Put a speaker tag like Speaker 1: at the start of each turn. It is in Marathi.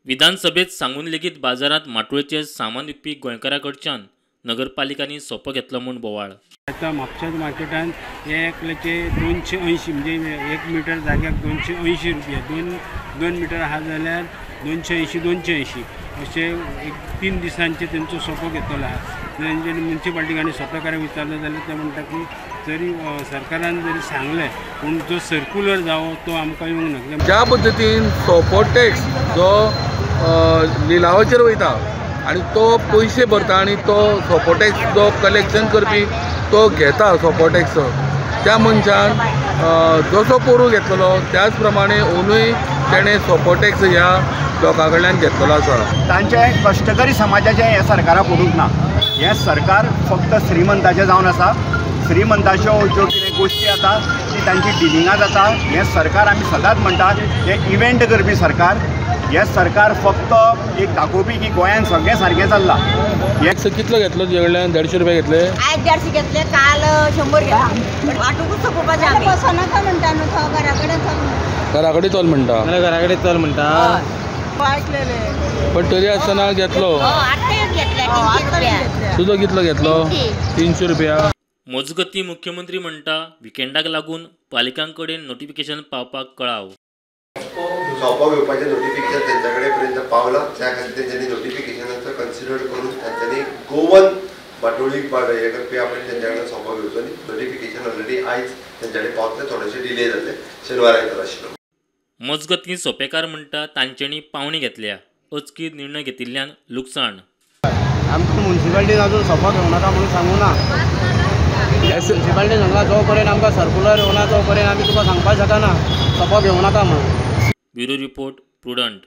Speaker 1: विधानसभेत सांगून लेगीत बाजारात माटोळेचे सामान विकपी गोंयकारांकडच्यान नगरपालिकांनी सोपो घेतलो म्हूण बोवाळ।
Speaker 2: आता म्हापशाच मार्केटान एकल्याचे 280 म्हणजे 1 मिटर जाग्याक 280 रुपया, 2 मिटर हा जाल्यार 280 असे 3 दिसांचे त्यांचो सोपो घेतलो आहा। म्हणजे म्युन्सिपाल्टीकांनी सोपेकारांक विचारलं जाल्यार ते म्हणटा की जरी सरकारान जरी सांगलें पूण जो सर्क्युलर जावो तो आमकां येवंक ना।
Speaker 3: ज्या पद्दतीन सोपो टॅक्स जो लिलावाचेर वयता आणि तो पैसे भरता आणि तो सोपो टॅक्स जो कलेक्शन करपी तो घेता सोपो टॅक्स, त्या मनशान जसो पोरू घेतलो त्याच प्रमाणे अंदूय तेणें सोपो टॅक्स ह्या लोकां कडल्यान घेतलो आसा।
Speaker 4: तांचे कश्टकरी समाजाचें हें सरकाराक पडूंक ना। हें सरकार फक्त श्रीमंताचें जावन आसा। श्रीमंताच्यो ज्यो कितें गोश्टी जाता ती तांची डिलिंगां जाता। हें सरकार आमी सदांच म्हणटात हें इव्हेंट करपी सरकार। हें सरकार फक्त एक दाखोवपी की गोंयांत सगळें सारकें चल्लां।
Speaker 3: टॅक्स कितलो घेतलो तुजे कडल्यान? 150 रुपया घेतले?
Speaker 5: आज 150 घेतले, काल 100 घेतला। वाटूकच सोपोवपाचें आमी। बसोनाका म्हणटा न्हू तो घरा कडेन चल।
Speaker 3: घरा कडेन चल म्हणटा?
Speaker 6: घरा कडेन चल म्हणटा।
Speaker 3: पण तरी आसतना घेतलो?
Speaker 5: आतां घेतले 300 रुपया।
Speaker 3: तुजो कितलो घेतलो? 300 रुपया।
Speaker 1: मजगती मुख्यमंत्री म्हणटा विकेंडाक लागून पालिकांकडेन नोटिफिकेशन पावपाक कळाव।
Speaker 7: सोपो घेवपाचें नोटिफिकेशन तेंच्या कडेन पर्यंत पावलां, त्या खातीर तेंच्यांनी नोटिफिकेशनाचो कन्सिडर करून तांच्यांनी गोवन बाटोळीक हे करपी आपण तेंच्या कडेन सोपो घेवचो न्ही। नोटिफिकेशन ऑलरेडी आयज तेंच्या कडेन पावतलें, थोडेशें डिले जातले, शेनवार आयतार आशिल्लो।
Speaker 1: मजगती सोपेकार म्हणटा तांच्यांनी पावणी घेतल्या, अचकीत निर्णय घेतिल्ल्यान लुकसाण।
Speaker 6: आमकां म्युन्सिपाल्टीन अजून सोपो घेवं नाका म्हणून सांगूं ना। म्युन्सिपाल्टीन सांगला जो पर्यंत आमकां सर्क्युलर येवना तो पर्यंत आमी तुका सांगपाक शकना सोपो घेवं नाका म्हणून।
Speaker 1: Bureau report, prudent.